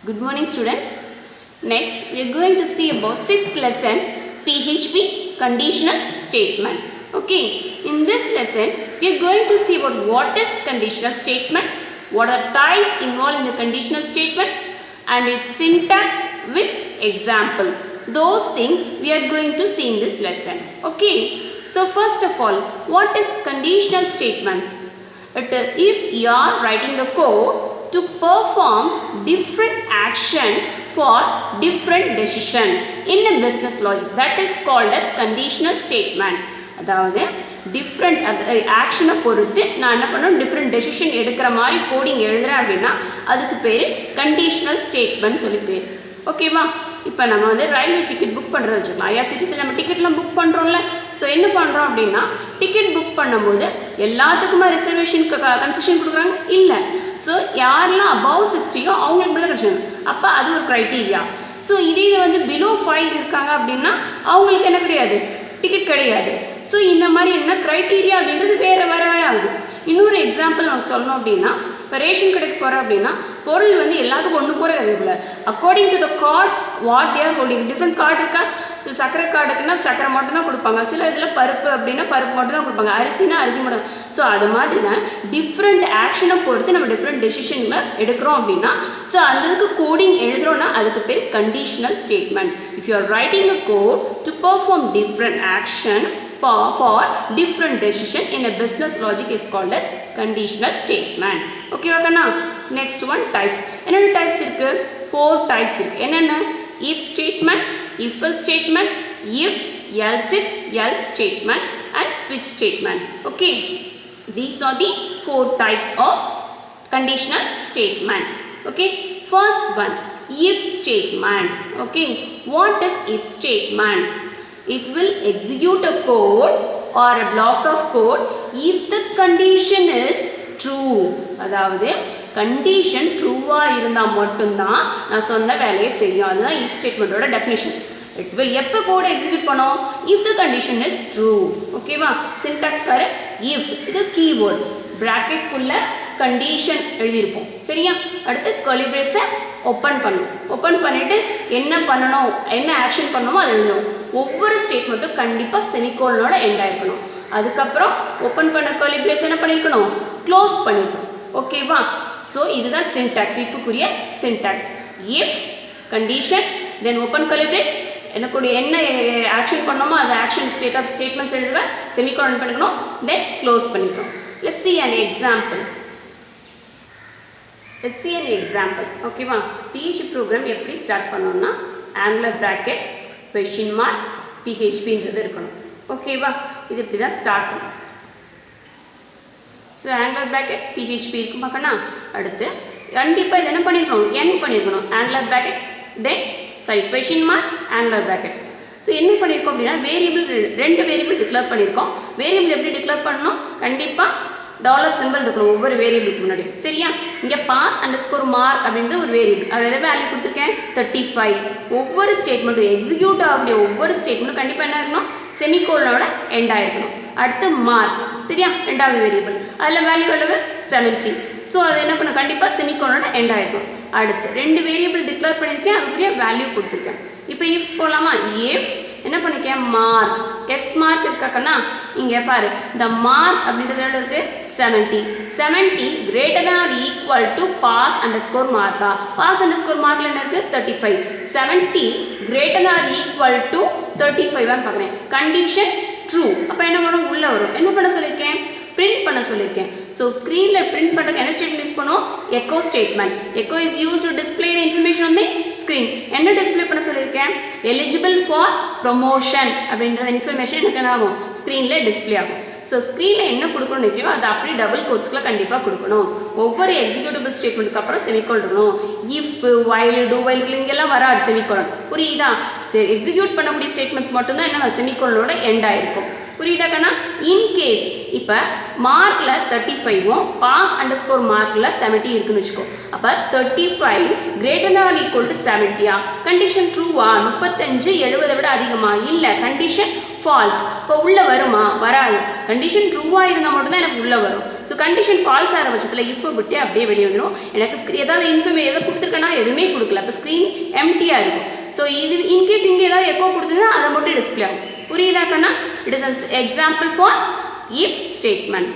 Good morning students. Next we are going to see about 6th lesson PHP conditional statement. Okay, in this lesson we are going to see about what is conditional statement, what are types involved in the conditional statement and its syntax with example. Those things we are going to see in this lesson. Okay, so first of all, what is conditional statements? If you are writing the code to perform different action for different decision in a business logic, that is called as conditional statement. அதாவது different ஆக்ஷனை பொறுத்து நான் என்ன பண்ணுவேன், different decision எடுக்கிற மாதிரி coding எழுதுறேன் அப்படின்னா அதுக்கு பேர் கண்டிஷனல் ஸ்டேட்மெண்ட் சொல்லி பேர். ஓகேவா? இப்போ நம்ம வந்து ரயில்வே டிக்கெட் புக் பண்ணுறது வச்சுக்கலாம். ஐஆர்சிடிசியில் நம்ம டிக்கெட்லாம் புக் பண்ணுறோம்ல. ஸோ என்ன பண்ணுறோம் அப்படின்னா, டிக்கெட் புக் பண்ணும்போது எல்லாத்துக்குமா ரிசர்வேஷனுக்கு கன்செஷன் கொடுக்குறாங்க? இல்லை. ஸோ யாரெல்லாம் அபவ் 60யோ அவங்களுக்கு மட்டும் கன்செஷன். அப்போ அது ஒரு க்ரைட்டீரியா. ஸோ இதே வந்து பிலோ 5 இருக்காங்க அப்படின்னா அவங்களுக்கு என்ன கிடையாது, டிக்கெட் கிடையாது. ஸோ இந்த மாதிரி என்ன க்ரைட்டீரியா அப்படின்றது வேறு வேறு ஆகுது. இன்னொரு எக்ஸாம்பிள் நமக்கு சொல்லணும் அப்படின்னா, இப்போ ரேஷன் கடைக்கு போகிறோம் அப்படின்னா பொருள் வந்து எல்லாத்துக்கும் ஒன்று போகிற இல்லை. According to the card what they're holding, different card இருக்கா. ஸோ சக்கரை கார்டுக்குன்னா சக்கரை மட்டும் தான் கொடுப்பாங்க, சில இதில் பருப்பு அப்படின்னா பருப்பு மட்டும் தான் கொடுப்பாங்க, அரிசினா அரிசி மட்டும். ஸோ அது மாதிரி தான் டிஃப்ரெண்ட் ஆக்ஷனை பொறுத்து நம்ம டிஃப்ரெண்ட் டெசிஷனில் எடுக்கிறோம் அப்படின்னா ஸோ அதுக்கு கோடிங் எழுதுகிறோன்னா அதுக்கு பேர் conditional statement. If you are writing a code to perform different action for different decision in a business logic is called as conditional statement. Okay okana? Next one, types. Enna types irukku? 4 types irukku. Enna? If statement, if else statement, if, else if, else statement and switch statement. Okay, these are the 4 types of conditional statement. Okay, first one, if statement. Okay, what is if statement? It will execute a code or a block of code if the condition is true. அதாவது condition true-ஆ இருந்தால் மட்டும்தான் நான் சொன்ன வேலையை செய்யும். அதுதான் if statement-ஓட definition. It will எப்போ code execute பண்ணும்? If the condition is true. ஓகேவா? syntax பாரு, if இது keyword, bracket குள்ள condition எழுதியிருப்போம். சரியா? அடுத்து curly brace ஓப்பன் பண்ணணும். ஓப்பன் பண்ணிவிட்டு என்ன பண்ணணும், என்ன ஆக்ஷன் பண்ணணுமோ அதை எழுதணும். ஒவ்வொரு ஸ்டேட்மெண்ட்டும் கண்டிப்பாக செமிகோலனோட எண்ட் ஆகிருக்கணும். அதுக்கப்புறம் ஓப்பன் பண்ண கர்லி பிரேஸ் என்ன பண்ணியிருக்கணும், க்ளோஸ் பண்ணியிருக்கணும். ஓகேவா? ஸோ இதுதான் சின்டாக்ஸ், இஃப்க்குரிய syntax. If condition then open curly brace எனக்குடைய என்ன ஆக்ஷன் பண்ணணுமோ அந்த ஆக்ஷன் ஸ்டேட் ஆஃப் ஸ்டேட்மெண்ட்ஸ் எழுதுவேன், செமிகோலன் பண்ணிக்கணும், தென் க்ளோஸ் பண்ணிக்கணும். Let's see an example. Let's see an example. ஓகேவா? PHP ப்ரோக்ராம் எப்படி ஸ்டார்ட் பண்ணோம்னா ஆங்குலர் ப்ராக்கெட் கொஷின் மார்க் PHPன்றது இருக்கணும். ஓகேவா? இது இப்படி தான் ஸ்டார்ட் பண்ணும். ஸோ ஆங்குலர் ப்ராக்கெட் PHP இருக்கும் பார்க்கணும். அடுத்து கண்டிப்பாக இது என்ன பண்ணியிருக்கணும், என் பண்ணியிருக்கணும். Angular bracket then question mark angular bracket. So என்ன பண்ணியிருக்கோம் அப்படின்னா வேரியபிள், 2 வேரியபிள் டிக்ளேர் பண்ணியிருக்கோம். வேரியபிள் எப்படி டிக்ளேர் பண்ணணும், கண்டிப்பாக டாலர் சிம்பிள் இருக்கணும் ஒவ்வொரு வேரியபிளுக்கு முன்னாடி. சரியா? இங்கே பாஸ் அண்டர்ஸ்கோர் மார்க் அப்படின்றது ஒரு வேரியபிள், அதோட வேல்யூ கொடுத்துருக்கேன் 35. ஒவ்வொரு ஸ்டேட்மெண்ட்டும் எக்ஸிக்யூட் ஆகக்கூடிய ஒவ்வொரு ஸ்டேட்மெண்ட்டும் கண்டிப்பாக என்ன இருக்கணும், செமிகோலனோட எண்ட் ஆகிருக்கணும். அடுத்து மார்க், சரியா? 2வது வேரியபிள், அதில் வேல்யூ எவ்வளவு 70. ஸோ அது என்ன பண்ணணும், கண்டிப்பாக செமிகோலனோட எண்ட் ஆகிருக்கணும். அடுத்து 2 வேரியபிள் டிக்ளேர் பண்ணியிருக்கேன், அதுக்குரிய வேல்யூ கொடுத்துருக்கேன். இப்போ இஃப் போகலாமா? இஃப் என்ன பண்ணிக்கேன், மார்க், எஸ் மார்க் இருக்காக்கன்னா இங்கே பாரு, இந்த மார்க் அப்படின்றது எவ்வளோ இருக்குது 70. 70 greater than or equal to pass underscore mark. Pass underscore மார்க்கில் என்ன இருக்குது 35. 70 greater than or equal to 35 பார்க்குறேன். Condition true. அப்போ என்ன வரும், உள்ளே வரும். என்ன பண்ண சொல்லியிருக்கேன், பிரிண்ட் பண்ண சொல்லியிருக்கேன். ஸோ ஸ்க்ரீனில் பிரிண்ட் பண்ணுறதுக்கு என்ன ஸ்டேட்மெண்ட் யூஸ் பண்ணுவோம், echo statement. Echo is use to display the information on the screen. என்ன டிஸ்பிளே பண்ண சொல்லியிருக்கேன், எலிஜிபிள் ஃபார் ப்ரொமோஷன் அப்படின்ற இன்ஃபர்மேஷன் எனக்கு என்ன ஆகும், ஸ்க்ரீனில் டிஸ்பிளே ஆகும். ஸோ ஸ்க்ரீனில் என்ன கொடுக்கணும்னு நினைக்கிறோம் அதை அப்படி டபுள் கோட்ஸ்க்குள்ள கண்டிப்பாக கொடுக்கணும். ஒவ்வொரு எக்ஸிக்யூட்டிவ் ஸ்டேட்மெண்ட்டுக்கு அப்புறம் செமிகோலன் இருக்கணும். இஃப், வைல், டூ வைல் இங்கெல்லாம் வராது செமிகோலன். புரியுதா? சரி, எக்ஸிக்யூட் பண்ணக்கூடிய ஸ்டேட்மெண்ட்ஸ் மட்டும்தான் என்ன செமிகோலனோட எண்ட் ஆகிருக்கும். புரியுதா கண்ணா? இன்கேஸ் இப்போ மார்க்கில் 35ம் பாஸ் அண்டர்ஸ்கோர் மார்க்கில் 70 இருக்குன்னு வச்சுக்கோ. அப்போ 35 greater than or equal to 70. Condition ட்ரூவா? 35 70 விட அதிகமா? இல்லை, கண்டிஷன் ஃபால்ஸ். இப்போ உள்ளே வருமா? வராது. கண்டிஷன் ட்ரூவாக இருந்தால் மட்டும்தான் எனக்கு உள்ளே வரும். ஸோ கண்டிஷன் ஃபால்ஸ் ஆகிற பட்சத்தில் இஃப் விட்டு அப்படியே வெளியே வந்துடும். எனக்கு ஏதாவது எதாவது கொடுத்துருக்கேன்னா எதுவுமே கொடுக்கல, அப்போ ஸ்க்ரீன் எம்டியாக இருக்கும். ஸோ இது இன்கேஸ் இங்கே ஏதாவது எக்கோ கொடுத்துருந்தா அதை மட்டும் டிஸ்பிளே ஆகும். புரியுதாக்கண்ணா? It is an example for if statement.